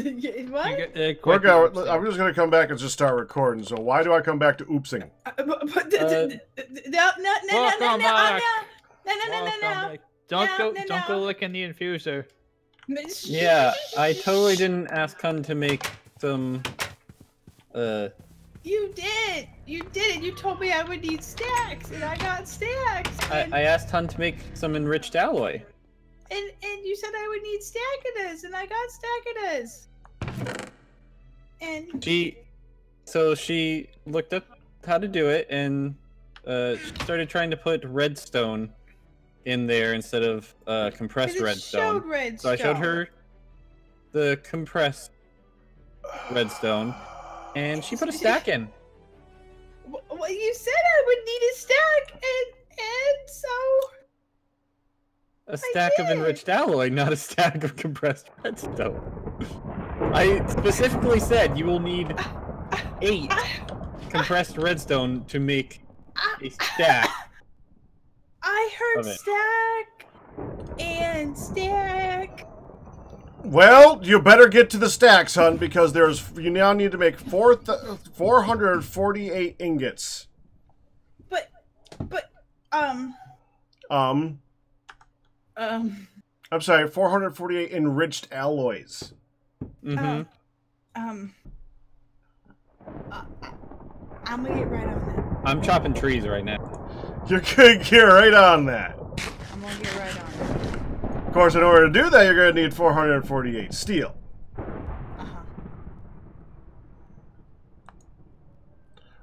What? I'm just going to come back and just start recording. So why do I come back to oopsing? No. Don't go look in the infuser. Yeah, I totally didn't ask Hun to make some. You did. You did it. You told me I would need stacks, and I got stacks. I asked Hun to make some enriched alloy. And you said I would need stackadas, and I got stackadas. And she looked up how to do it and started trying to put redstone in there instead of compressed redstone. So I showed her the compressed redstone, and she put a stack in. Well, you said I would need a stack, and so. A stack of enriched alloy, not a stack of compressed redstone. I specifically said you will need 8 compressed redstone to make a stack. I heard stack and stack. Well, you better get to the stacks, Hun, because you now need to make 448 ingots. I'm sorry, 448 enriched alloys. I'm gonna get right on that. I'm chopping trees right now. You're gonna get right on that. I'm gonna get right on it. Of course, in order to do that, you're gonna need 448 steel.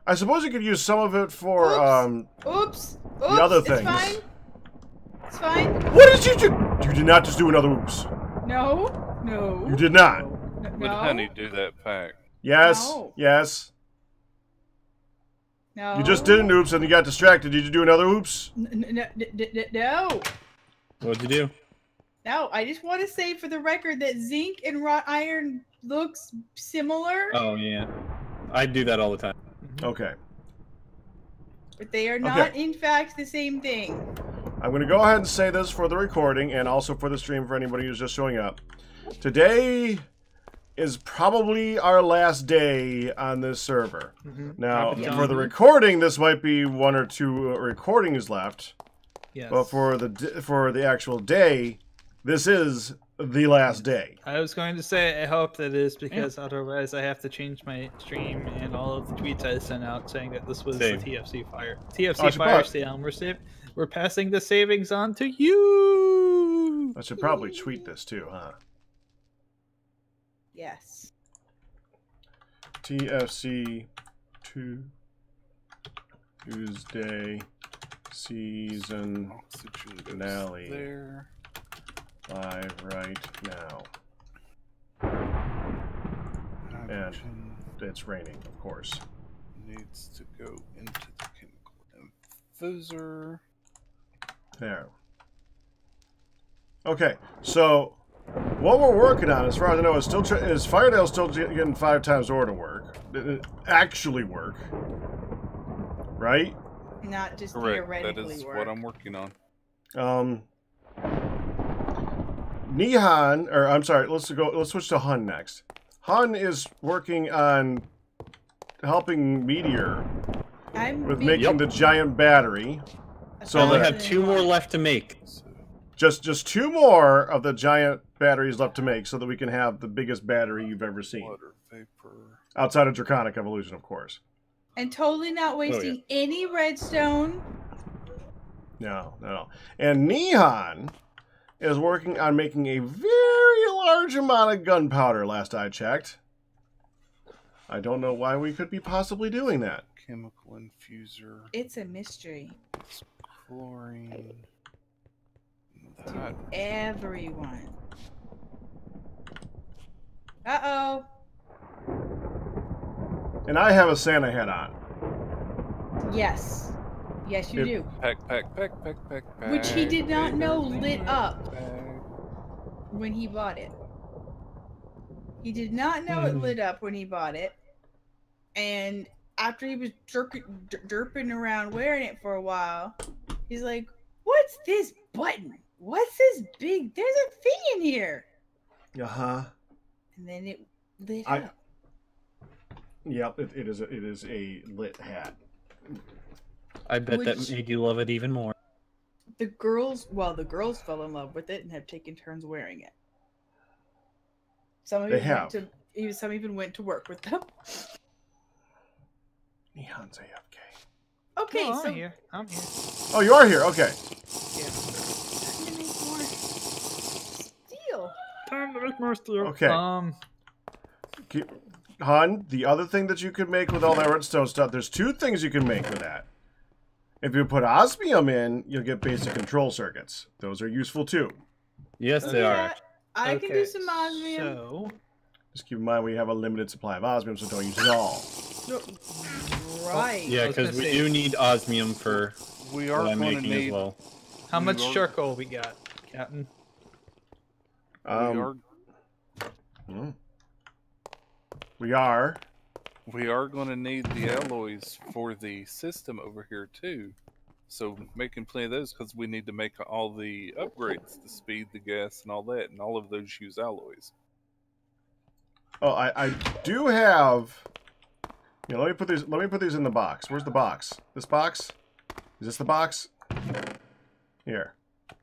I suppose you could use some of it for the other things. It's fine. It's fine. What did you do? You did not just do another oops. No. You did not. Would Honey do that pack? Yes. No. Yes. No. You just did an oops and you got distracted. Did you do another oops? No. What'd you do? No, I just want to say for the record that zinc and wrought iron looks similar. Oh, yeah. I do that all the time. Okay. But they are not, in fact, the same thing. I'm going to go ahead and say this for the recording and also for the stream for anybody who's just showing up. Today is probably our last day on this server. Now, for the recording, this might be 1 or 2 recordings left. Yes. But for the actual day, this is the last day. I was going to say I hope that is because otherwise I have to change my stream and all of the tweets I sent out saying that this was the TFC fire. TFC fire sale. We're passing the savings on to you. I should probably tweet this too, huh? Yes. TFC Tuesday season finale live right now. And it's raining, of course. Needs to go into the chemical infuser. There. Okay, so what we're working on, as far as I know, is Firedale's still getting 5 times order work. Actually work. Right? Not just Correct. theoretically That is work. what I'm working on. Nihan, or I'm sorry, let's switch to Hun next. Hun is working on helping Meteor with making the giant battery. So we have 2 more left to make. Just 2 more of the giant batteries left to make so that we can have the biggest battery you've ever seen. Water vapor. Outside of Draconic Evolution, of course. And totally not wasting any redstone. No. And Nihan is working on making a very large amount of gunpowder, last I checked. I don't know why we could be possibly doing that. Chemical infuser. It's a mystery. It's chlorine. To everyone. Uh-oh. And I have a Santa hat on. Yes. Yes, you do. Pack. Which he did not know lit up when he bought it. He did not know it lit up when he bought it. And after he was derping around wearing it for a while, he's like, what's this button? What's this big? There's a thing in here. Uh-huh. and then it lit up. Yep, it is a lit hat. I bet that made you love it even more. The girls fell in love with it and have taken turns wearing it. Some even went to work with them. Neon's AFK. Okay, no, so I'm here. Oh, you are here. Okay. Yeah. Time to make more steel. Time to make more steel. Okay. Han, the other thing that you could make with all that redstone stuff, there's two things you can make with that. If you put osmium in, you'll get basic control circuits. Those are useful too. Yes, they are. I can do some osmium. So, just keep in mind we have a limited supply of osmium, so don't use it all. Right. Yeah, because we do need osmium for we are what I'm going to making need. as well. how much charcoal we got, Captain? We are going to need the alloys for the system over here too. So making plenty of those because we need to make all the upgrades, the speed, the gas, and all that, and all of those use alloys. Oh, I do have. Yeah, let me put these in the box. Where's the box? This box? Is this the box? Here.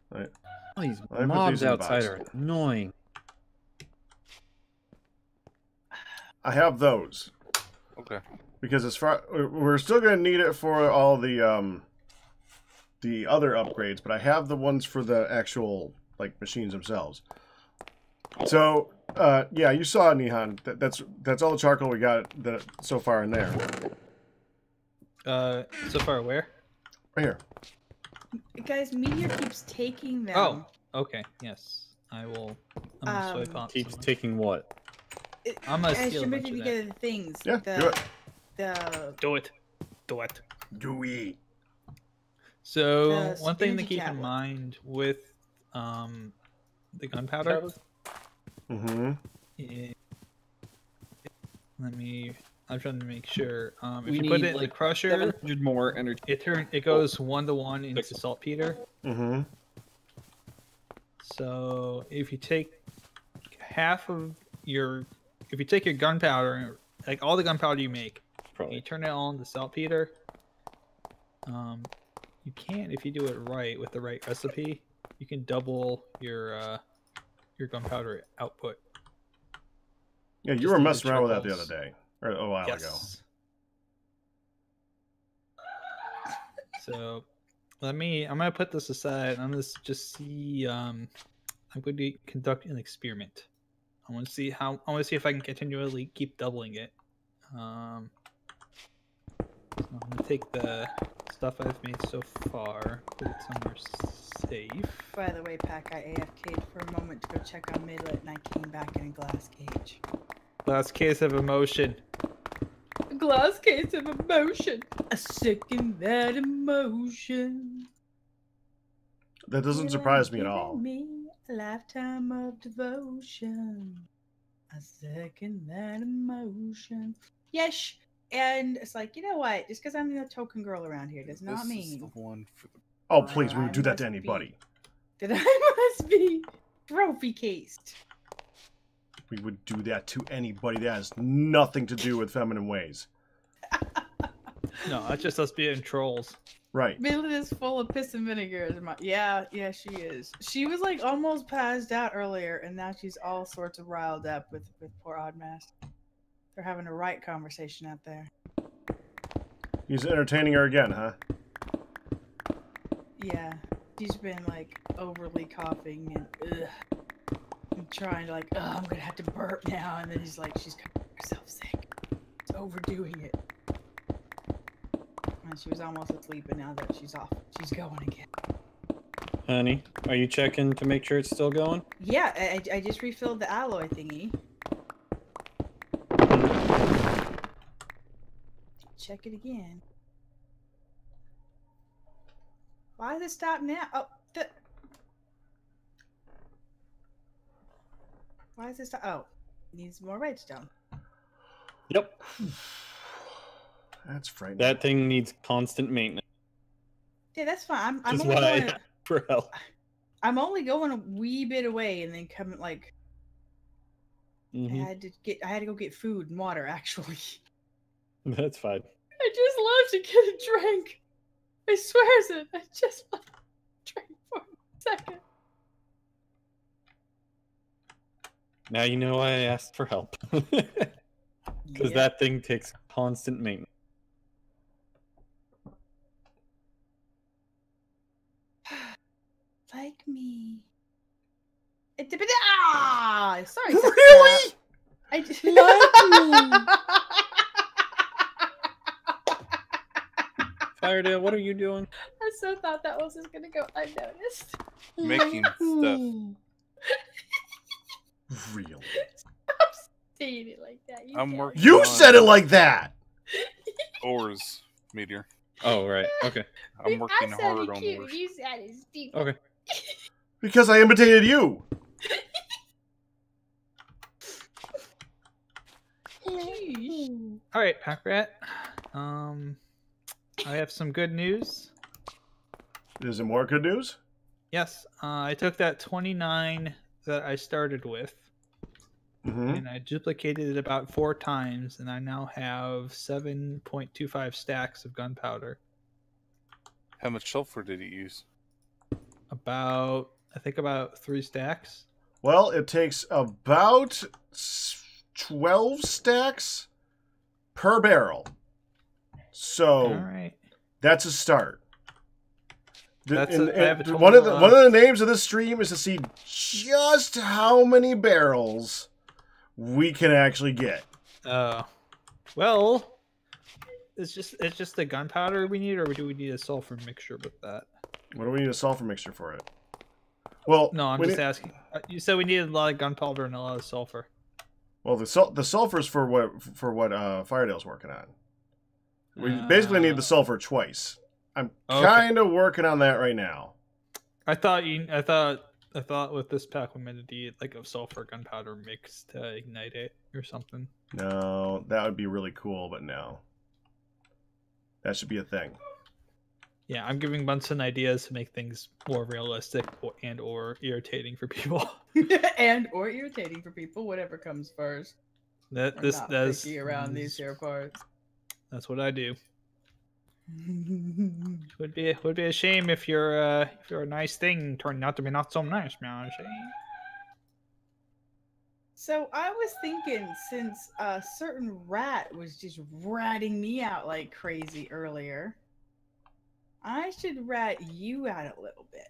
Right. Oh, these mobs outside are annoying. I have those. Okay. Because we're still going to need it for all the other upgrades, but I have the ones for the actual machines themselves. So, yeah, you saw it, Nihan. That's all the charcoal we got so far in there. So far where? Right here. Guys, Meteor keeps taking them. Oh, okay. Yes, I will. I'm gonna swipe on. Keeps taking what? I'm gonna I steal a should bunch make of you that. get the things. Yeah, do it. Do it. Do it. Do it. So one thing to energy keep in tablet. mind with the gunpowder. Mm-hmm. I'm trying to make sure. If We you put need, it in the crusher, 700 more energy. it goes 1-to-1 into saltpeter. Mm-hmm. So if you take your gunpowder, like all the gunpowder you make, and you turn it all into saltpeter. You can, if you do it right with the right recipe, you can double your gunpowder output. Yeah, you Just were need messing the around with that the triples. other day, or a while ago. Yes. So I'm gonna put this aside. I'm gonna just see. I'm going to conduct an experiment. I want to see if I can continually keep doubling it. So I'm gonna take the stuff I've made so far, put it somewhere safe. By the way, Pack, I AFK'd for a moment to go check on Midlet, and I came back in a glass cage. Glass case of emotion. A glass case of emotion. A second that emotion. That doesn't surprise me at all. Me a lifetime of devotion. A second that emotion. Yes. And it's like, you know what? Just because I'm the token girl around here does not This mean is the one for the... Oh, please, we would do that to must anybody. that I must be trophy cased. We would do that to anybody. That has nothing to do with feminine ways. No, that's just us being trolls. Right. Midlet is full of piss and vinegar. Yeah, she is. She was like almost passed out earlier, and now she's all sorts of riled up with poor Oddmaster. They're having a right conversation out there. He's entertaining her again, huh? Yeah, she's been like overly coughing and trying to I'm gonna have to burp now, and then she's cutting herself sick. She's overdoing it. And she was almost asleep, and now that she's off, she's going again. Honey, are you checking to make sure it's still going? Yeah, I just refilled the alloy thingy. Check it again. Why does it stop now? Oh, why does it stop? Oh, it needs more redstone. Yep. That's frightening. That thing needs constant maintenance. Yeah, that's fine. I'm Just only what I going. have for help. I'm only going a wee bit away, and then coming Mm-hmm. I had to go get food and water, actually. That's fine. I just love to get a drink. I swear it. I just want a drink for a second. Now you know why I asked for help. Because that thing takes constant maintenance. Like me. Sorry. Really? I just Like me. Firedale, what are you doing? I so thought that was just gonna go unnoticed. Making stuff. Really? Stop saying it like that. I'm working. You said it like that. Ores, Meteor. Oh, right. Okay. I'm working hard on cute. ores. You said it stupid. Okay. Because I imitated you. All right, Pack Rat. I have some good news. Is it more good news? Yes, I took that 29 that I started with, and I duplicated it about 4 times, and I now have 7.25 stacks of gunpowder. How much sulfur did it use? I think about 3 stacks. Well, it takes about 12 stacks per barrel. So All right. That's a start. I have a One of the names of this stream is to see just how many barrels we can actually get. Well, it's just the gunpowder we need, or do we need a sulfur mixture with that? What do we need a sulfur mixture for it? Well, no, I'm just asking. You said we needed a lot of gunpowder and a lot of sulfur. Well, the sulfur's for what Firedale's working on. We basically need the sulfur twice. I'm kind of working on that right now. I thought with this pack we meant to need like a sulfur gunpowder mix to ignite it or something. No, that would be really cool, but no. That should be a thing. Yeah, I'm giving Bunsen ideas to make things more realistic or irritating for people. or irritating for people, whatever comes first. That's around these here parts. That's what I do. would be a shame if your nice thing turned out to be not so nice, man. So I was thinking, since a certain rat was just ratting me out like crazy earlier, I should rat you out a little bit.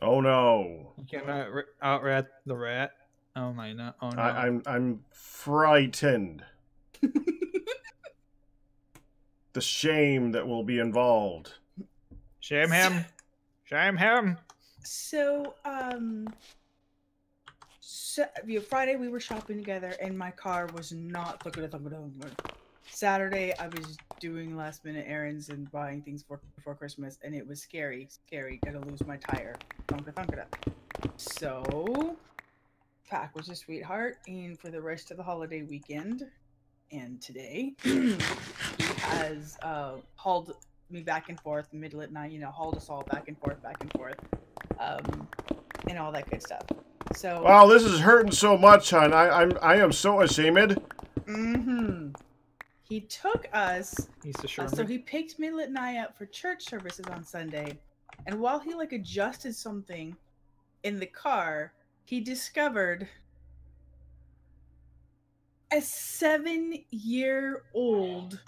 Oh no! You cannot out-rat the rat. Oh my no! Oh no! I'm frightened. The shame that will be involved. Shame him. Shame him. So, Friday we were shopping together, and my car was not Saturday I was doing last minute errands and buying things before Christmas, and it was scary. Gonna lose my tire. So, Pac was a sweetheart, and for the rest of the holiday weekend and today, he has hauled me back and forth in the middle at night. Hauled us all back and forth, and all that good stuff. So, wow, this is hurting so much, hon. I am so ashamed. He took us. So he picked middle at night up for church services on Sunday, and while he adjusted something in the car, he discovered a 7-year-old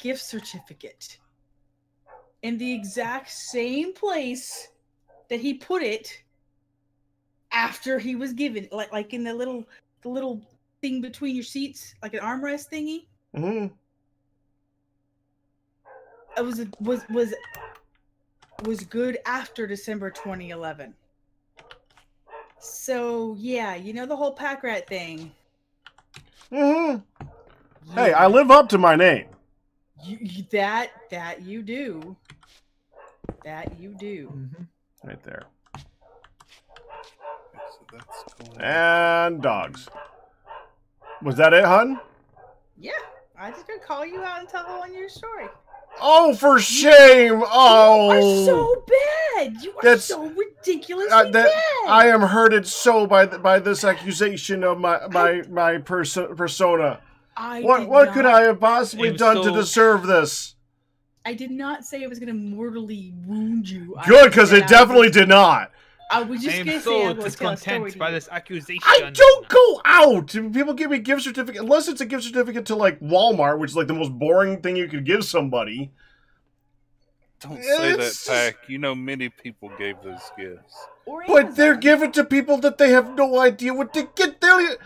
gift certificate in the exact same place that he put it after he was given, like in the little thing between your seats, like an armrest thingy. It was good after December 2011. So yeah, the whole pack rat thing. Hey, I live up to my name. That you do. Right there. So that's cool. And dogs. Was that it, hun? Yeah, I just gonna call you out and tell on your story. Oh, for shame! Oh, you are so bad. You are so ridiculously bad. I am hurted so by this accusation of my persona. What could I have possibly done to deserve this? I did not say it was going to mortally wound you. Good, because it definitely did not. I was just going to say I was discontent by this accusation. I don't go out. People give me gift certificate unless it's a gift certificate to like Walmart, which is like the most boring thing you could give somebody. Don't say that, Pack. You know many people gave those gifts. But they're given to people that they have no idea what to get. The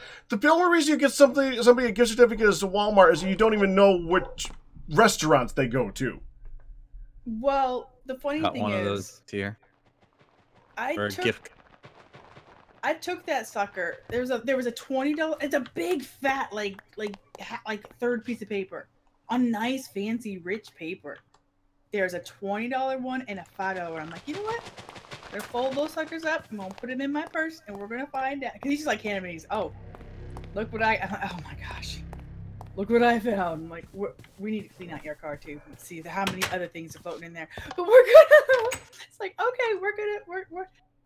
only reason you get somebody a gift certificate is to Walmart is you don't even know which restaurants they go to. Well, the funny thing one is, of those here. I took that sucker. There was a $20. It's a big fat like third piece of paper, on nice fancy rich paper. There's a $20 one and a $5 one. I'm like, you know what? I'm gonna fold those suckers up. I'm gonna put it in my purse, and we're gonna find out. Cause he's just like handing me these. Oh, look what oh my gosh, look what I found. I'm like, we need to clean out your car too. Let's see how many other things are floating in there. But we're gonna. It's like, okay, we're.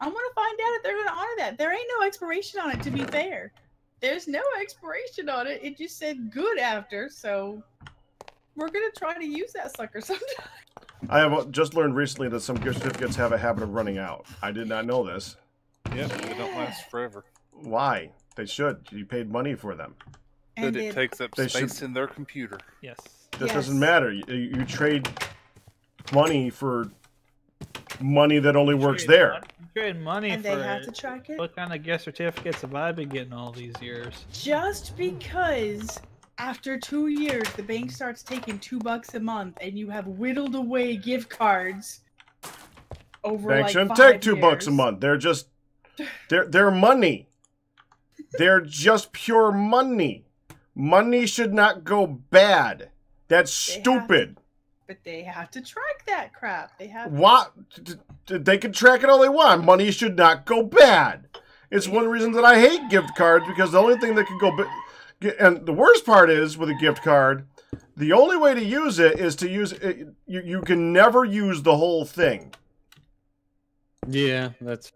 I'm gonna find out if they're gonna honor that. There ain't no expiration on it. To be fair, there's no expiration on it. It just said good after. So we're gonna try to use that sucker sometime. I have just learned recently that some gift certificates have a habit of running out. I did not know this. Yep, they don't last forever. Why? They should. You paid money for them. But it takes up space in their computer. Yes. That doesn't matter. You trade money for money that only works there. You trade money and for they have to track it. What kind of gift certificates have I been getting all these years? Just because after 2 years the bank starts taking $2 a month and you have whittled away gift cards over Banks like shouldn't 5 take $2 a month. They're just they're money. They're just pure money. Money should not go bad. That's stupid. But they have to track that crap. They have what? They can track it all they want. Money should not go bad. It's one of the reasons that I hate gift cards, because the only thing that can go and the worst part is with a gift card, the only way to use it is to use it. You can never use the whole thing. Yeah, that's.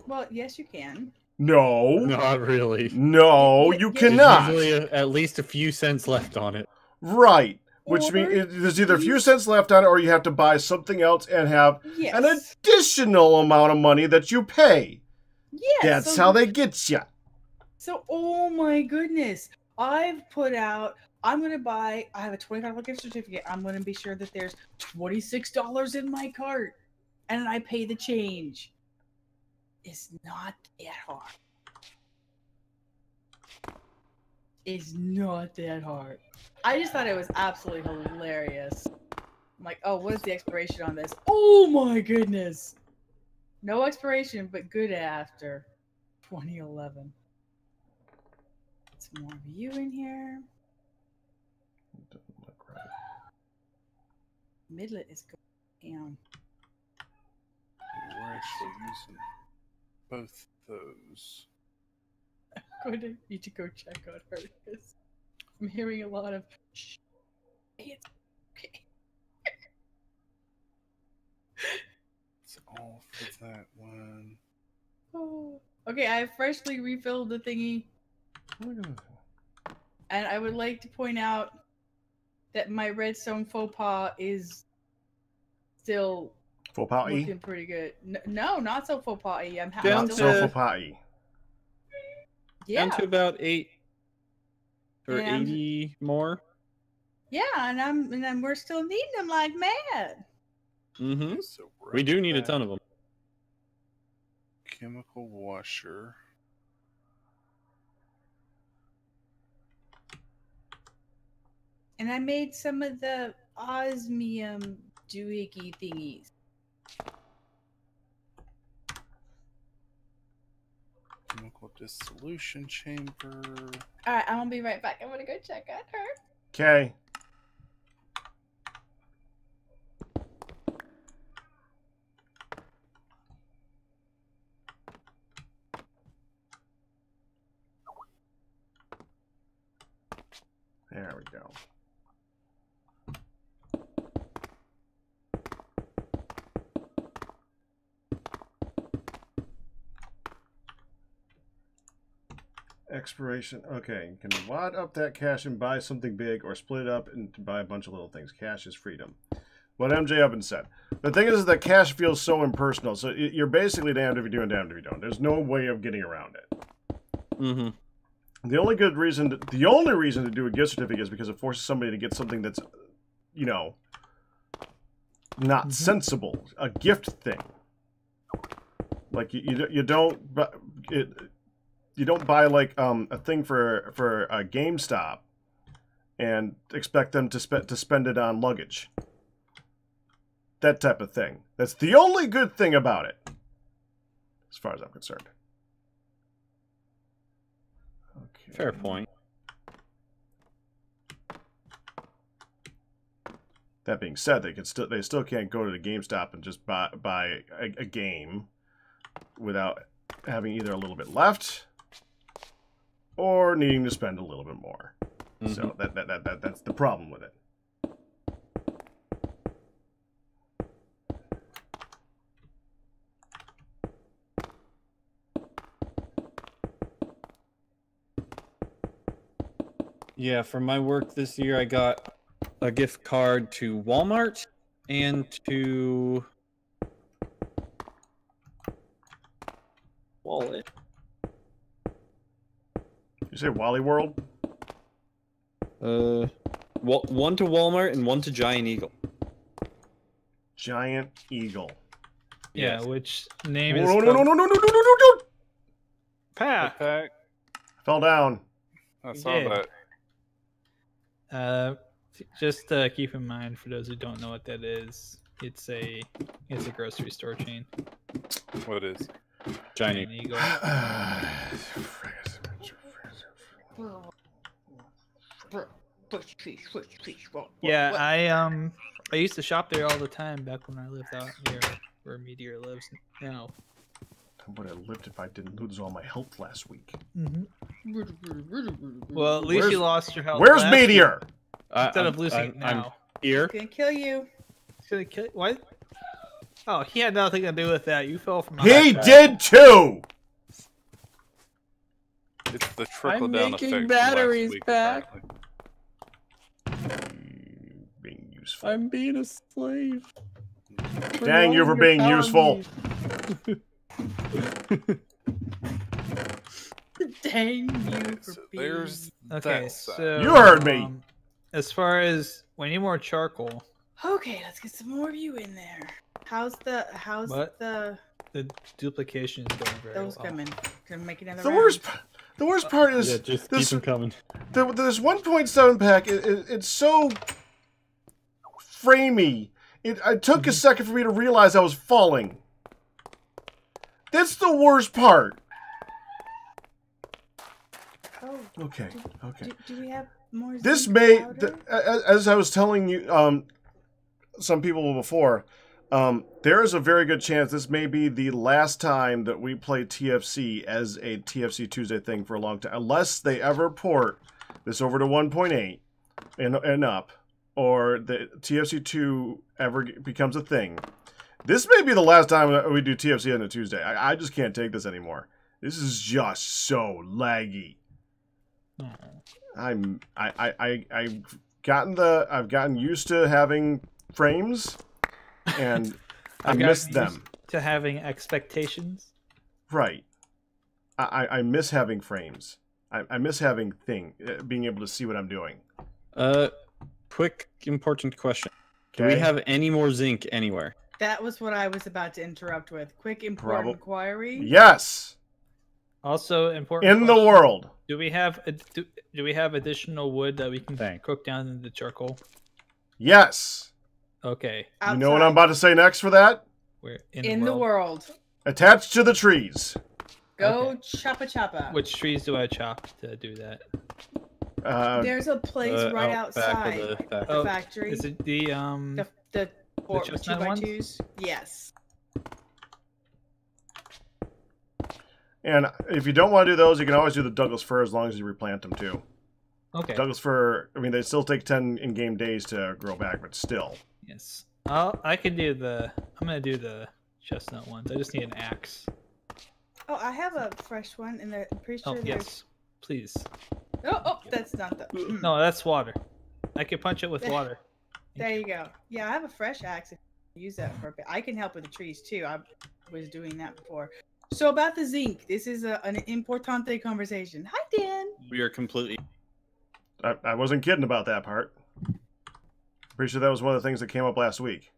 Well, yes, you can. No. Not really. No, you cannot. There's usually at least a few cents left on it. Right. Which means there's either a few cents left on it, or you have to buy something else and have an additional amount of money that you pay. Yes. That's how they get you. So, oh my goodness. I've put out, I have a $25 gift certificate. I'm going to be sure that there's $26 in my cart. And I pay the change. It's not that hard. It's not that hard. I just thought it was absolutely hilarious. I'm like, oh, what is the expiration on this? Oh my goodness. No expiration, but good after 2011. Some more of you in here. Doesn't look right. Midlet is going down. We're actually using both those. I'm going to need to go check on her, because I'm hearing a lot of shh. It's okay. It's all for that one. Oh. Okay, I freshly refilled the thingy. And I would like to point out that my redstone faux pas is still faux pas looking pretty good. No, not so faux pas. I'm down not so faux pas. Yeah. Down to about 8 or 80 more. Yeah, and we're still needing them like mad. Mm-hmm. So we do need a ton of them. Chemical washer. And I made some of the osmium doohickey thingies. Chemical dissolution chamber. Alright, I'm gonna be right back. I'm gonna go check on her. Okay. There we go. Expiration. Okay, you can wad up that cash and buy something big, or split it up and buy a bunch of little things. Cash is freedom. What MJ Evans said. The thing is that cash feels so impersonal. So you're basically damned if you do and damned if you don't. There's no way of getting around it. Mm-hmm. The only reason to do a gift certificate is because it forces somebody to get something that's, you know, not sensible. A gift thing. Like you don't buy like a thing for a GameStop and expect them to spend it on luggage. That type of thing. That's the only good thing about it, as far as I'm concerned. Okay. Fair point. That being said, they still can't go to the GameStop and just buy a game without having either a little bit left or needing to spend a little bit more. So that's the problem with it. Yeah, for my work this year, I got a gift card to Walmart and to Wallet. You say Wally World? One to Walmart and one to Giant Eagle. Giant Eagle. Yeah, Yes. which name is... No. Pack. Pack. Fell down. I saw Yeah. that. Just keep in mind, for those who don't know what that is, it's a grocery store chain. What is? Giant Eagle. Yeah, I used to shop there all the time back when I lived out here where Meteor lives now. I would have lived if I didn't lose all my health last week. Well, at least you lost your health. Where's last Meteor? week instead of losing it now. Here. It's gonna kill you. It's gonna kill. What? Oh, he had nothing to do with that. You fell from. He did too. It's the trickle down effect. making batteries, week, Pack. Being useful. I'm being a slave. Dang you for being useful. Dang you for being... There's Okay, that side. so You heard me. As far as we need more charcoal. Okay, let's get some more of you in there. How's the The duplication is going very those well. coming? Gonna make another The round? worst part is Yeah, just this, keep them coming. this 1.7 pack. It's so framey. It took a second for me to realize I was falling. That's the worst part. Oh, Okay. do we have more? This zinc may, powder? as I was telling you, some people before, there is a very good chance this may be the last time that we play TFC as a TFC Tuesday thing for a long time, unless they ever port this over to 1.8 and up, or the TFC 2 ever becomes a thing. This may be the last time that we do TFC on a Tuesday. I just can't take this anymore. This is just so laggy. I've gotten used to having frames, and I miss them. To having expectations. Right. I miss having frames. I miss having being able to see what I'm doing. Quick important question. Do Okay. we have any more zinc anywhere? That was what I was about to interrupt with. Quick important inquiry. Yes. Also important. In the question. world. Do we have additional wood that we can cook down into charcoal? Yes. Okay. Outside. You know what I'm about to say next for that? We're in the world. Attached to the trees. Go choppa. Which trees do I chop to do that? There's a place right outside the factory. Is it the chestnut 2x2s? Yes. And if you don't want to do those, you can always do the Douglas fir as long as you replant them too. Okay. Douglas fir, I mean, they still take 10 in-game days to grow back, but still. Yes. I can do the. I'm gonna do the chestnut ones. I just need an axe. Oh, I have a fresh one, and I'm pretty sure there's please. Oh, that's not the. No, that's water. I can punch it with water. There you go. Yeah, I have a fresh axe. If you use that for a bit. I can help with the trees too. I was doing that before. So about the zinc, this is an importante conversation. Hi, Dan. We are completely. I wasn't kidding about that part. Pretty sure that was one of the things that came up last week.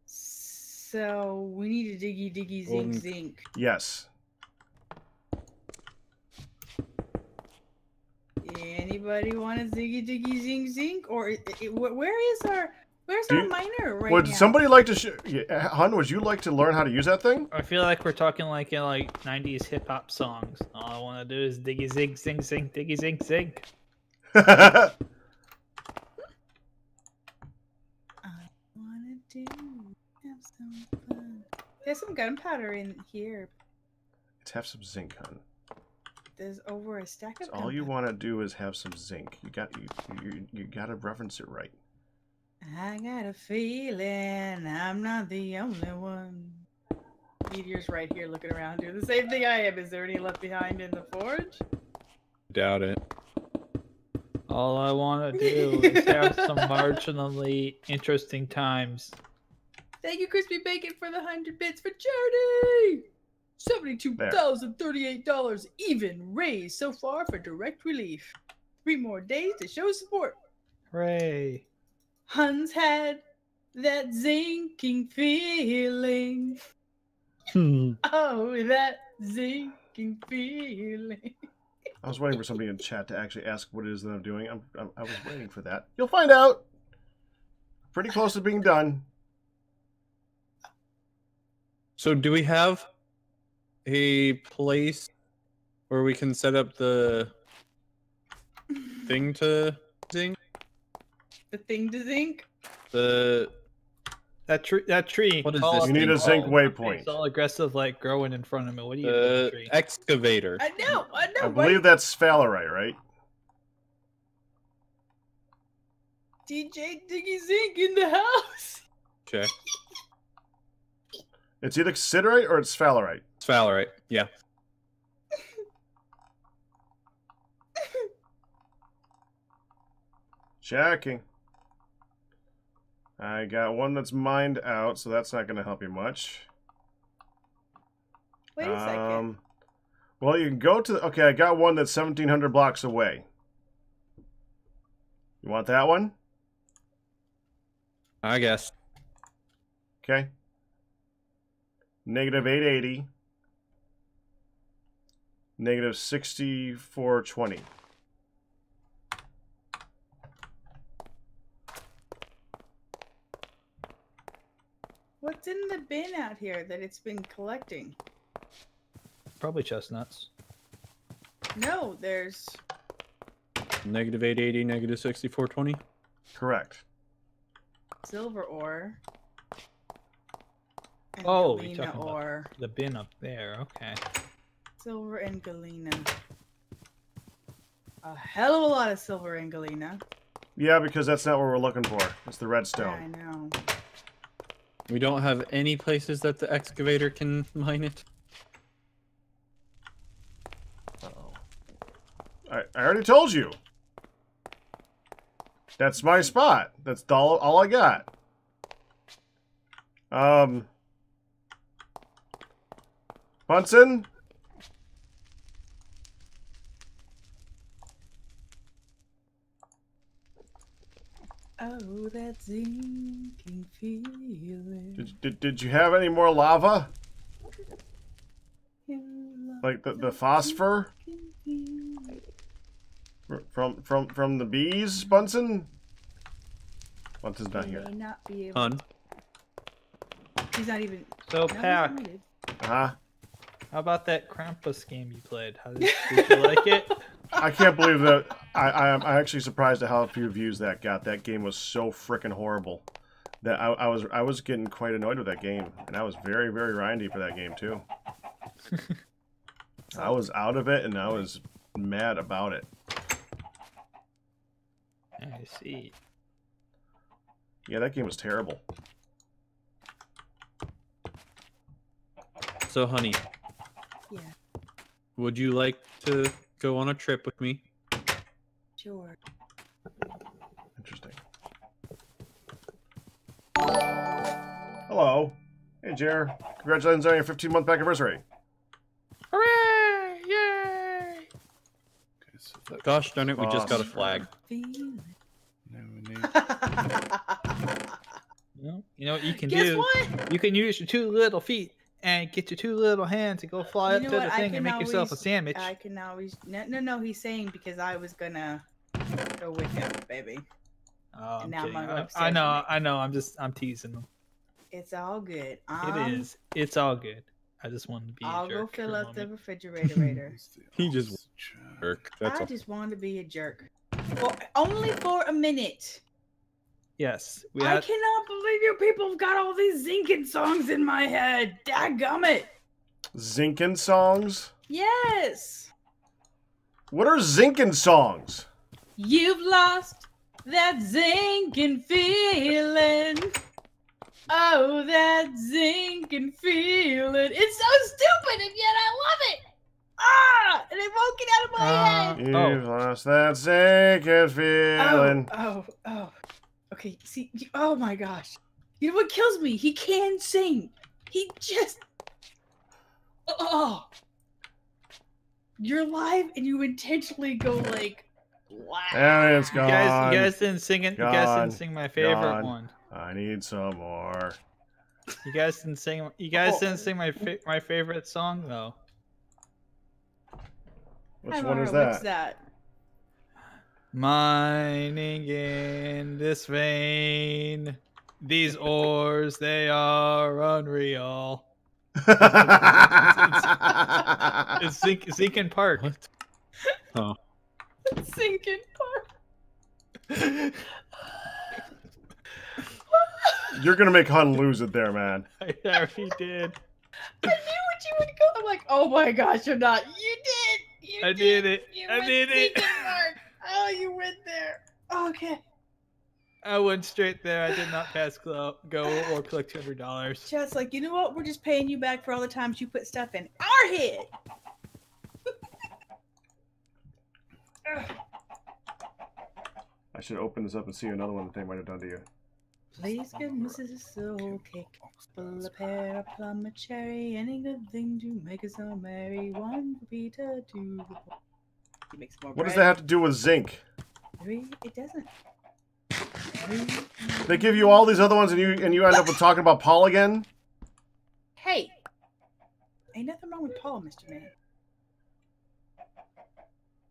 So we need a diggy zinc. Yes. Anybody want a diggy zinc? Or where's our miner right now? Would somebody like to Hun, would you like to learn how to use that thing? I feel like we're talking like in 90s hip hop songs. All I want to do is diggy zig zing zing diggy zing zing. I wanna have some fun. There's some gunpowder in here. Let's have some zinc, Hun. There's over a stack of. All you want to do is have some zinc. You got to reference it right. I got a feeling I'm not the only one. Meteor's right here looking around doing the same thing I am. Is there any left behind in the forge? Doubt it. All I want to do is have some marginally interesting times. Thank you, Crispy Bacon, for the 100 bits for charity! $72,038 even raised so far for direct relief. 3 more days to show support. Hooray. Hun's had that zinking feeling. Oh, that zinking feeling. I was waiting for somebody in chat to actually ask what it is that I'm doing. I was waiting for that. You'll find out. Pretty close to being done. So do we have a place where we can set up the thing to zinc? The thing to zinc? That tree. What is this? You need a zinc waypoint. It's all aggressive, like growing in front of me. What do you do? Tree? Excavator. I know. I believe that's sphalerite, right? DJ Diggy Zinc in the house. Okay. It's either siderite or it's sphalerite. Sphalerite, yeah. Checking. I got one that's mined out, so that's not going to help you much. Wait a second. Well, you can go to... Okay, I got one that's 1,700 blocks away. You want that one? I guess. Okay. Negative 880. Negative 6420. What's in the bin out here that it's been collecting? Probably chestnuts. No, there's... Negative 880, negative 6420. Correct. Silver ore. And Oh, you're galena talking ore. about the bin up there. Okay. Silver and galena. A hell of a lot of silver and galena. Yeah, because that's not what we're looking for. It's the redstone. I know. We don't have any places that the excavator can mine it. Uh-oh. I already told you. That's my spot. That's all I got. Bunsen? Oh, that zinking feeling. Did you have any more lava? Like the phosphor? From the bees, Bunsen? Bunsen's not here. Hun. He's not even. So, Pack. Uh-huh. How about that Krampus game you played? Did you like it? I can't believe that. I'm actually surprised at how few views that got. That game was so freaking horrible that I was getting quite annoyed with that game, and I was very, very grindy for that game too. I was out of it, and I was mad about it. I see. Yeah, that game was terrible. So, honey. Yeah. Would you like to go on a trip with me? Sure. Interesting. Hello. Hey, Jer. Congratulations on your 15-month anniversary. Hooray! Yay! Okay, so that Gosh darn it, we just got a flag. now we need... You know what you can Guess do? what? You can use your 2 little feet and get your 2 little hands and go fly up to the thing and make yourself a sandwich. I can always... No, he's saying because I was gonna go with him, baby. Oh, And now I'm kidding. I'm I know. I'm teasing them. It's all good. It is. It's all good. I just wanted to be I'll a jerk. go fill for a up the moment. refrigerator. He just jerk. That's I all. just wanted to be a jerk. Only for a minute. Yes. I cannot believe you people have got all these Zinkin songs in my head. Dadgummit. Zinkin songs? Yes. What are Zinkin songs? You've lost that Zinkin feeling. Oh, that Zinkin feeling. It's so stupid, and yet I love it. Ah! And it won't get out of my head. You've lost that Zinkin feeling. Oh. Okay, see, oh my gosh. You know what kills me? He can sing. He just... Oh. You're live and you intentionally go like... Wow. And it's gone. You guys didn't sing it. You guys didn't sing my favorite one. I need some more. You guys didn't sing. You guys didn't sing my favorite song though. Which one is that? What's that? Mining in this vein, these ores they are unreal. It's Zinkin Park. What? Oh. Zinkin Park. You're gonna make Hun lose it there, man. I already did. I knew what you would go. I'm like, oh my gosh, you're not. You did. I did it. You I went did it. Zinkin Park. Oh, you went there. Okay. I went straight there. I did not pass go or collect $200. Just like, you know what? We're just paying you back for all the times you put stuff in our head. I should open this up and see another one that they might have done to you. Please give Mrs. Soul Cake full of pear, a plum, a cherry, any good thing to make us so merry. 1 for Peter, 2 for Paul. He makes more What does bread. that have to do with zinc? 3, it doesn't. They give you all these other ones and you end up with talking about Paul again? Hey, ain't nothing wrong with Paul, Mr. Man.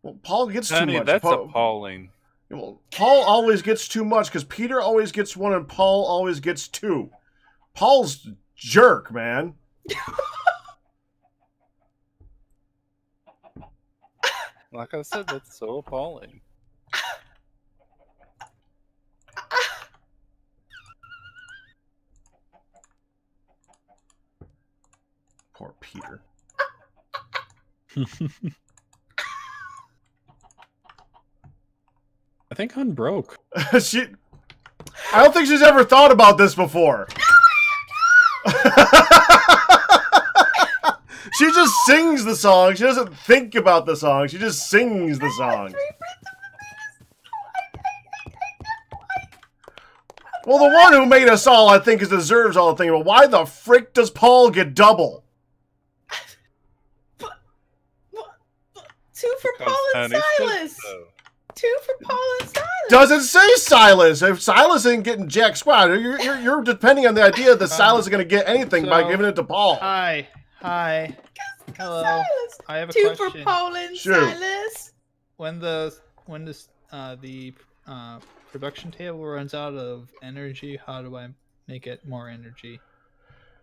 Well, Paul gets too Honey, much. that's Paul, appalling. well, Paul always gets too much because Peter always gets 1 and Paul always gets 2. Paul's jerk, man. Like I said, that's so appalling. Poor Peter. I think Hun broke. I don't think she's ever thought about this before. She just sings the song. She doesn't think about the song. She just sings the song. Well, the one who made us all, I think, deserves all the thing. But why the frick does Paul get double? 2 for Paul and Silas. 2 for Paul and Silas. Doesn't say Silas. If Silas ain't getting jack squat, you're depending on the idea that Silas is going to get anything by giving it to Paul. Hi. Hello. Silas. I have a 2 question. for Paul and Shoot. Silas. When the production table runs out of energy, how do I make it more energy?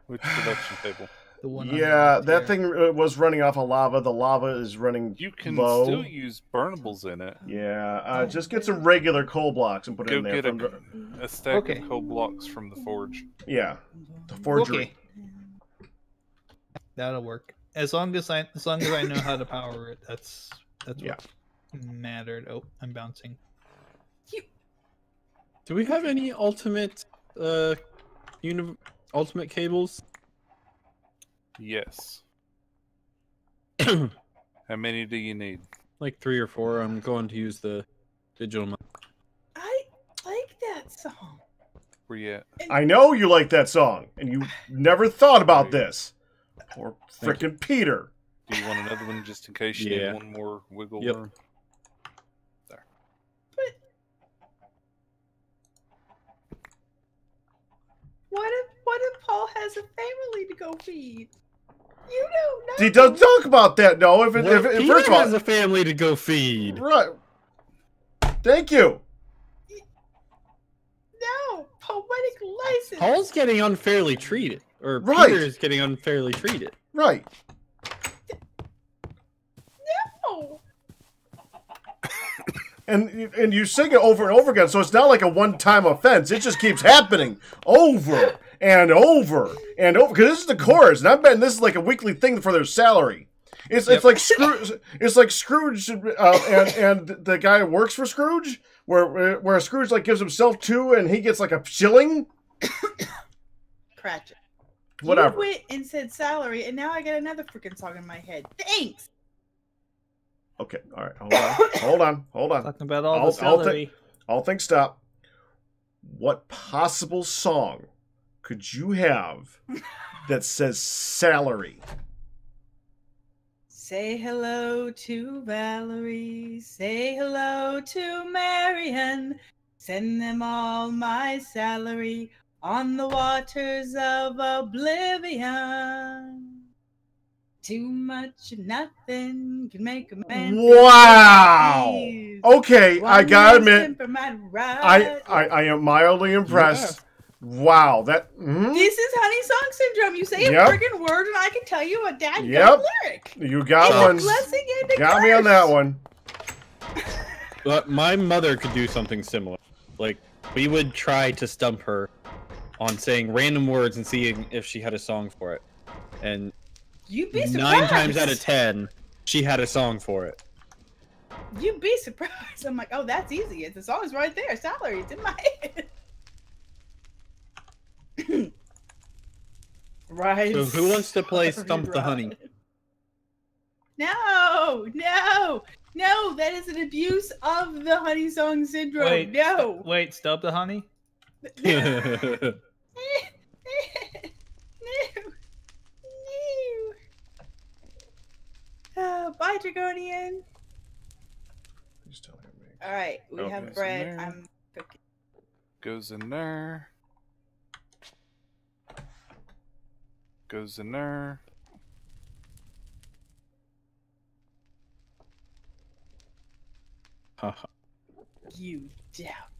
Which production table? The one. Yeah, that thing was running off of lava. The lava is running You can low. still use burnables in it. Yeah, just get some regular coal blocks and put it Go in there. get a stack of coal blocks from the forge. Yeah, the forgery. Okay. That'll work. As long as I know how to power it. That's what mattered. Oh, I'm bouncing. Do we have any ultimate ultimate cables? Yes. How many do you need? Like 3 or 4. I'm going to use the digital mode. I like that song. Where you at? I know you like that song, and you never thought about this. Poor frickin' Peter. Do you want another one just in case you need one more wiggle room? There. But what if Paul has a family to go feed? You don't know. He doesn't talk about that. No, if first of all, has a family to go feed. Right. Thank you. No, poetic license. Paul's getting unfairly treated, or Peter's getting unfairly treated. Right. No. And you sing it over and over again, so it's not like a one-time offense. It just keeps happening over and over and over. Because this is the chorus, and I bet this is like a weekly thing for their salary. It's like Scrooge. It's like Scrooge, and the guy who works for Scrooge, where Scrooge like gives himself 2, and he gets like a shilling. Cratchit. Whatever. You went and said salary, and now I got another freaking song in my head. Thanks. Okay, all right, hold on. Talking about all the salary. All things stop. What possible song could you have that says salary? Say hello to Valerie. Say hello to Marian. Send them all my salary on the waters of oblivion. Too much of nothing can make a man. Wow. Okay, I gotta admit, I am mildly impressed. Yeah. Wow, that. This is Honey Song Syndrome. You say a friggin' word, and I can tell you a dad lyric. You got one. Got me on that one. But my mother could do something similar. Like, we would try to stump her on saying random words and seeing if she had a song for it. And you'd be surprised. 9 times out of 10, she had a song for it. You'd be surprised. I'm like, oh, that's easy. The song's right there. Salary, it's in my head. Right. So who wants to play Stump the Honey? No, that is an abuse of the Honey Song Syndrome. Wait, Stump the Honey? No. Oh, bye, Dragonian. All right, we have bread. I'm cooking. Goes in there. Goes in there. You doubt.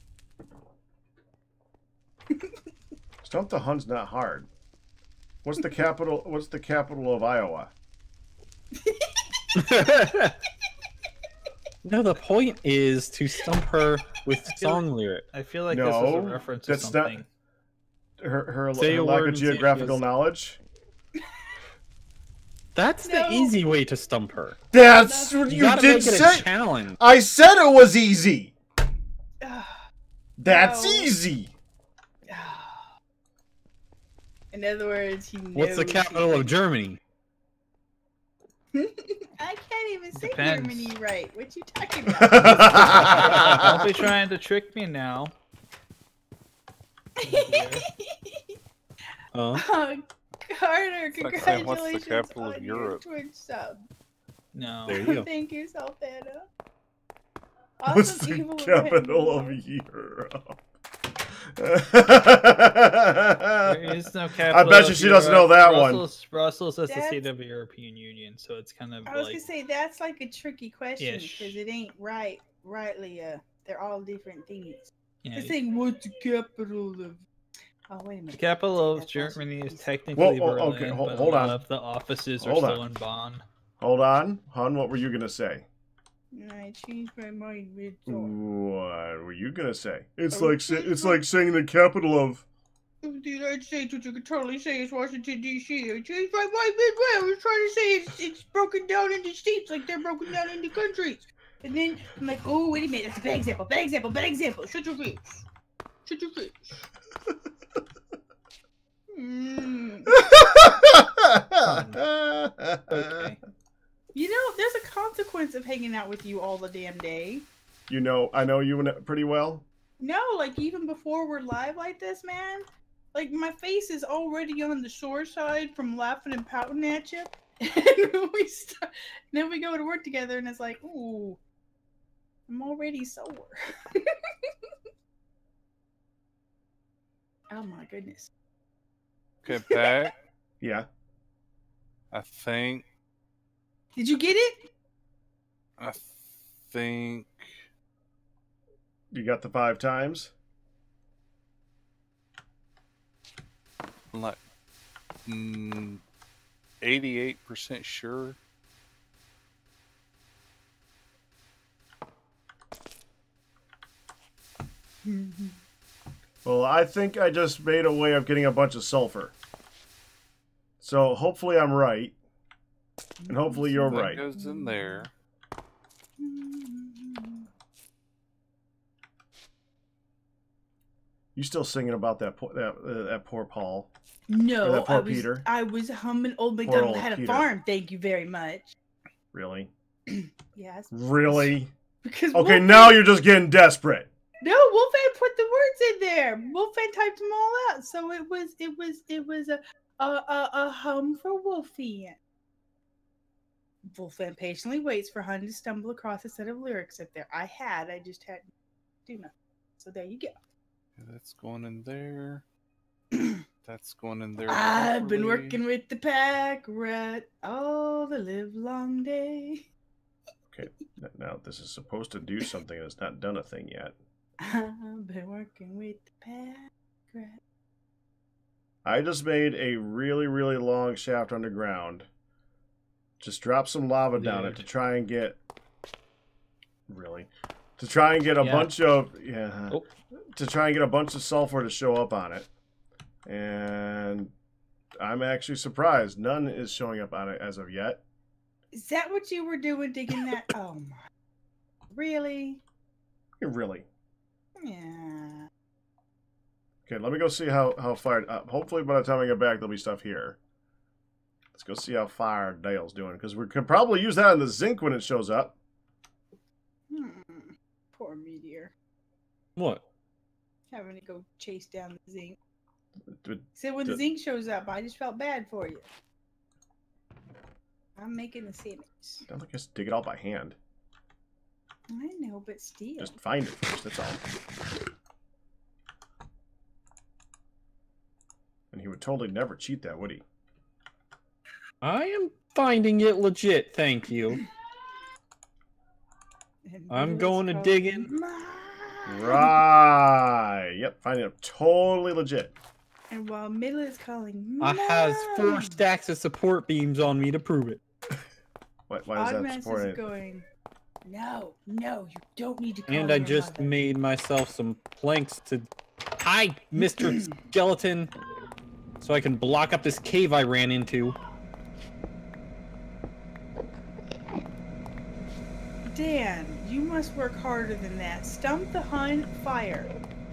Stump the Hun's not hard. What's the capital? What's the capital of Iowa? No, the point is to stump her with song lyric. I feel like this is a reference to something. Her lack of geographical knowledge. That's the easy way to stump her. That's what you did say. Challenge. I said it was easy. That's easy. In other words, he knows. What's the capital of Germany? I can't even say Germany right. What you talking about? Don't be trying to trick me now. Carter, congratulations what's the capital of Europe? Twitch sub. No. There you go. Thank you, Sultana. What's the capital of Europe? There is no capital. I bet you she doesn't know that one. Brussels is the seat of the European Union, so it's kind of. I was gonna say that's like a tricky question because it ain't rightly. They're all different things. Yeah, the thing, what's the capital of? Oh wait a minute. The capital of Germany is technically Berlin, okay, hold but on. A lot of the offices are still in Bonn. Hold on, Hun. What were you gonna say? I changed my mind What were you gonna say? It's like saying the capital of the United States, which you could totally say is Washington D.C. I changed my mind midway. I was trying to say it's broken down into states like they're broken down into countries. And then I'm like, oh wait a minute, that's a bad example. Bad example. Shut your face. Okay. You know, there's a consequence of hanging out with you all the damn day. You know, I know you pretty well. No, like even before we're live like this, man. Like my face is already on the sore side from laughing and pouting at you. And then we go to work together, and it's like, ooh, I'm already sore. Oh my goodness. Okay, back. Yeah. I think. Did you get it? I think. You got the 5 times? Like 88% sure. Well, I think I just made a way of getting a bunch of sulfur. So hopefully I'm right. And hopefully you're That right. goes in there. You still singing about that poor Paul? No, that poor Peter? I was humming Old MacDonald had a farm. Thank you very much. Really? Yes. Really? Because okay, Wolfman, now you're just getting desperate. No, Wolfman put the words in there. Wolfman typed them all out, so it was a hum for Wolfman. Wolfman patiently waits for Hun to stumble across a set of lyrics up there. I just hadn't do nothing. So there you go. Yeah, that's going in there. That's going in there. I've been working with the pack rat all the live long day. Okay, now this is supposed to do something and it's not done a thing yet. I've been working with the pack rat. I just made a really, really long shaft underground. Just drop some lava down it to try and get... Really? To try and get a bunch of... Yeah. Oh. To try and get a bunch of sulfur to show up on it. And I'm actually surprised. None is showing up on it as of yet. Is that what you were doing digging that? Oh my. Really? Really? Yeah. Okay, let me go see how far... hopefully by the time I get back, there'll be stuff here. Let's go see how far Dale's doing. Because we could probably use that in the zinc when it shows up. Poor Meteor. What? Having to go chase down the zinc. So when the zinc shows up, I just felt bad for you. I'm making the sandwich. I don't think I just dig it all by hand. I know, but still. Just find it first, that's all. And he would totally never cheat that, would he? I am finding it legit, thank you. I'm going to dig in. Right. Yep, finding it totally legit. And while Middle is calling, I has 4 stacks of support beams on me to prove it. Why is that support? Is going, no, you don't need to call And I just made myself some planks to hide Mr. Skeleton so I can block up this cave I ran into. Dan, you must work harder than that. Stump the Hun, fire.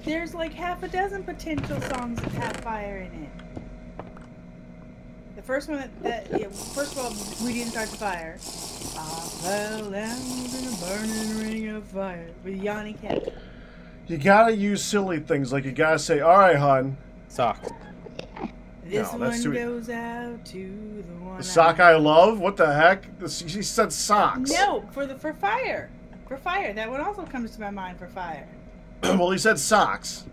There's like half a dozen potential songs that have fire in it. The first one first of all, we didn't start the fire. I fell down in a burning ring of fire with Yanni Cat. You gotta use silly things, like you gotta say, alright, hon. Socks. This one goes out to the one. The sock I love? What the heck? She said socks. No, for fire. For fire. That one also comes to my mind for fire. Well, he said socks.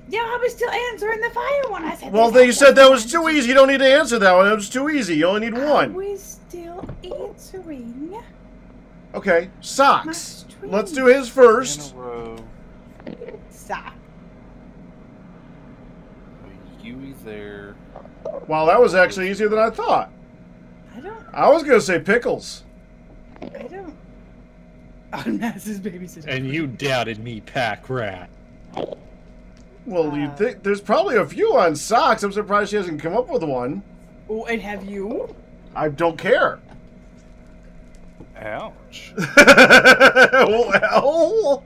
Yeah, I was still answering the fire one. I said. Well, then you said that was too easy. You don't need to answer that one. It was too easy. You only need one. I was still answering. Okay, socks. Let's do his first. In a row. Sock. Yui there. Wow, that was actually easier than I thought. I was gonna say pickles. I don't. On Mass's babysitter. And you doubted me, pack rat. Well, you think there's probably a few on socks. I'm surprised she hasn't come up with one. Oh, and have you? I don't care. Ouch. Well.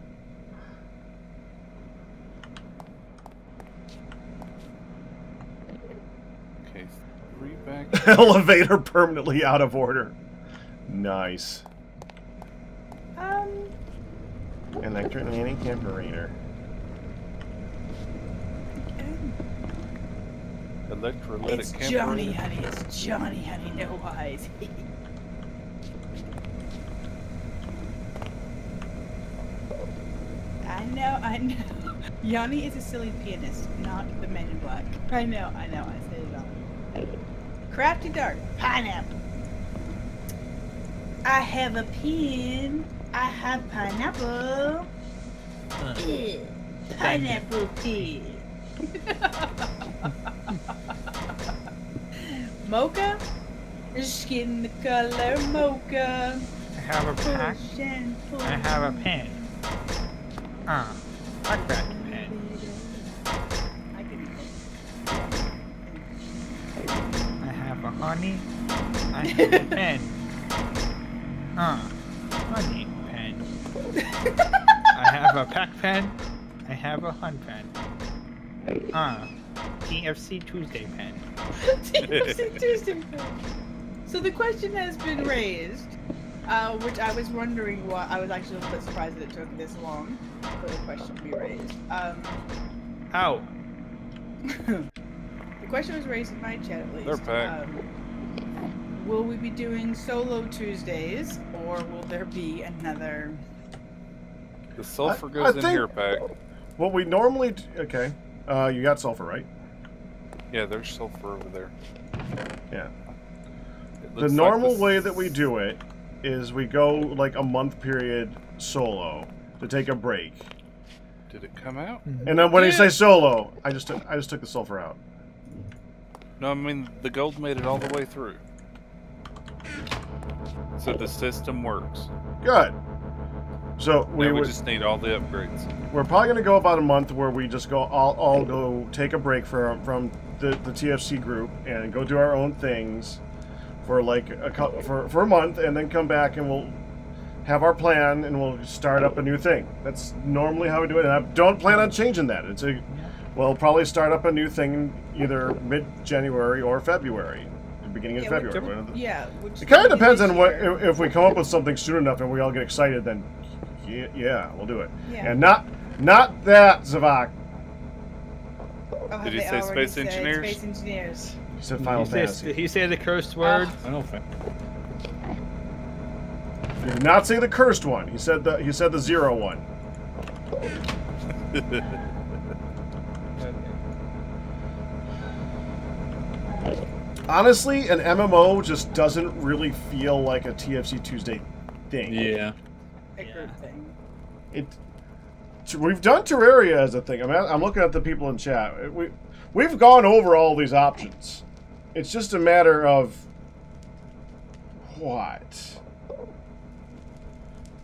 back. Elevator permanently out of order. Nice. Electric anti-temperator. Electrolytic It's camperator. Johnny, honey. It's Johnny, honey. No eyes. I know. Yanni is a silly pianist, not the Man in Black. I know. I said it all. Crafty Dark. Pineapple. I have a pen. I have pineapple. Pineapple pen. Mocha? Skin the color mocha. I have a pack. I have a pen. I cracked a pen. I have a honey. I have a pen. Honey pen. I have a pack pen. I have a hun pen. TFC Tuesday pen. TFC Tuesday pen. So the question has been raised, which I was wondering why. I was actually a little bit surprised that it took this long for the question to be raised. Ow. The question was raised in my chat at least. They're packed. Will we be doing solo Tuesdays, or will there be another? The sulfur goes in here, Pack. What we normally okay, you got sulfur, right? Yeah, there's sulfur over there. Yeah. The normal way that we do it is we go like a month period solo to take a break. Did it come out? And then when you say solo, I just took the sulfur out. No, I mean the gold made it all the way through. So the system works. Good. So we just need all the upgrades. We're probably going to go about a month where we just go all go take a break from the TFC group and go do our own things for like for a month, and then come back and we'll have our plan and we'll start up a new thing. That's normally how we do it, and I don't plan on changing that. We'll probably start up a new thing either mid-January or February. Beginning of February. It kind of depends on if we come up with something soon enough and we all get excited, then yeah, we'll do it. Yeah. And not that, Zavak. Oh, did he say space engineers? Space engineers. He said Final Fantasy. Did he say the cursed word? Final Fantasy. He did not say the cursed one. He said the 0 one. Honestly, an MMO just doesn't really feel like a TFC Tuesday thing. Yeah. We've done Terraria as a thing. I'm looking at the people in chat. We've gone over all these options. It's just a matter of what?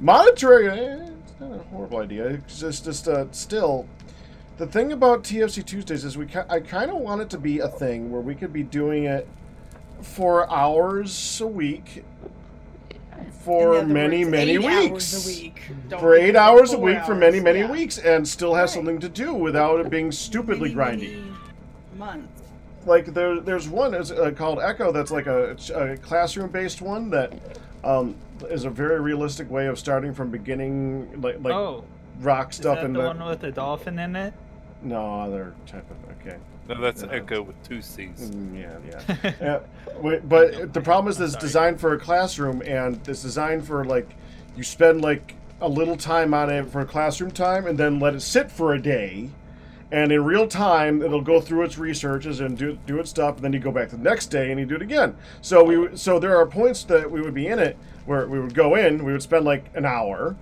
Modded Terraria, it's not a horrible idea. It's just still. The thing about TFC Tuesdays is I kind of want it to be a thing where we could be doing it for hours a week for many weeks. For 8 hours a week for many weeks, and still have something to do without it being stupidly grindy. Months. Like there's one called Echo that's like a classroom-based one that is a very realistic way of starting from beginning, like rock stuff. Is that the one with the dolphin in it? No, other type of No, that's Echo with 2 C's. Yeah. But the problem is this designed for a classroom, and it's designed for like you spend like a little time on it for classroom time, and then let it sit for a day, and in real time it'll go through its researches and do its stuff, and then you go back the next day and you do it again. So there are points that we would be in it where we would go in, we would spend like an hour,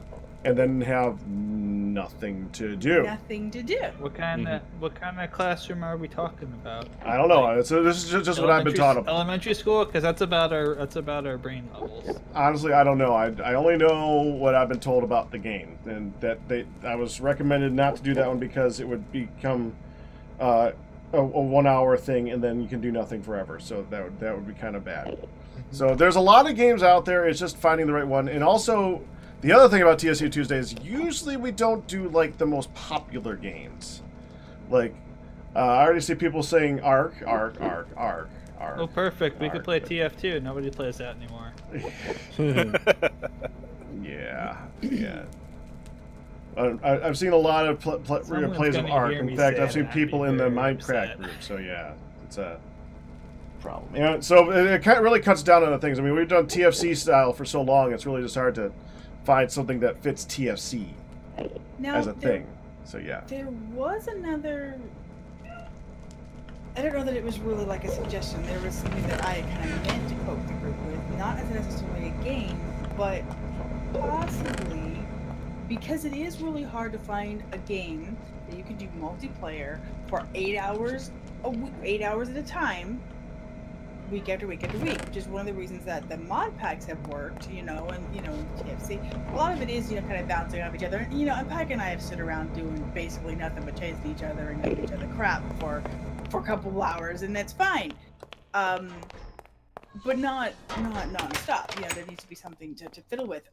and then have nothing to do. Nothing to do. What kind of classroom are we talking about? I don't know. This is just what I've been taught about. Elementary school, because that's about our brain levels. Honestly, I don't know. I only know what I've been told about the game, and that I was recommended not to do that one because it would become a 1 hour thing, and then you can do nothing forever. So that would be kind of bad. So there's a lot of games out there. It's just finding the right one, and also. The other thing about TFC Tuesday is usually we don't do like the most popular games. Like, I already see people saying Ark. Arc. Oh, perfect. We could play TF2. Nobody plays that anymore. Yeah. I've seen a lot of plays of Arc. In fact, I've seen people in the Minecraft group. So yeah, it's a problem. Yeah. So it really cuts down on the things. I mean, we've done TFC style for so long. It's really just hard to find something that fits TFC as a thing. So yeah. There was another. I don't know that it was really like a suggestion. There was something that I kind of meant to poke the group with, not as necessarily a game, but possibly because it is really hard to find a game that you can do multiplayer for 8 hours a week, 8 hours at a time, week after week after week, which is one of the reasons that the mod packs have worked, you know, and, you know, TFC. A lot of it is, you know, kind of bouncing off each other. You know, and Pack and I have stood around doing basically nothing but chasing each other and giving each other crap for a couple of hours, and that's fine. But not non-stop. You know, there needs to be something to fiddle with.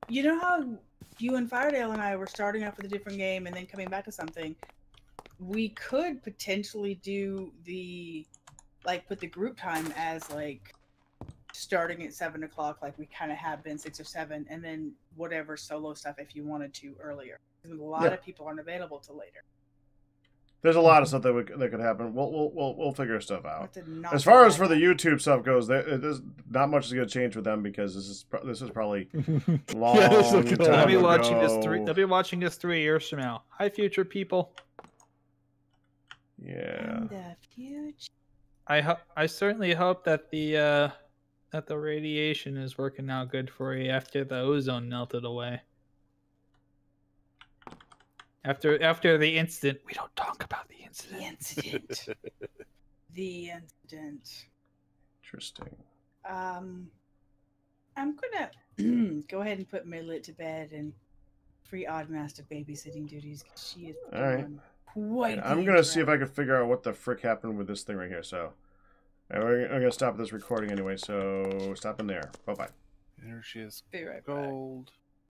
You know how you and Firedale and I were starting off with a different game and then coming back to something? We could potentially do the, like, put the group time as, like, starting at 7 o'clock, like we kind of have been, 6 or 7, and then whatever solo stuff if you wanted to earlier. Because a lot of people aren't available till later. There's a lot of stuff that could happen. We'll figure stuff out. As far as for the YouTube stuff goes, there's not much is going to change with them because this is probably long time ago. They'll be watching this 3 years from now. Hi, future people. Yeah. In the future. I certainly hope that the radiation is working out good for you after the ozone melted away. After the incident, we don't talk about the incident. The incident. Interesting. I'm gonna go ahead and put Midlet to bed and free Oddmaster babysitting duties because she is quite. I'm gonna see if I can figure out what the frick happened with this thing right here. So I'm gonna stop this recording anyway. So stop in there. Bye bye. There she is. Be right gold. back.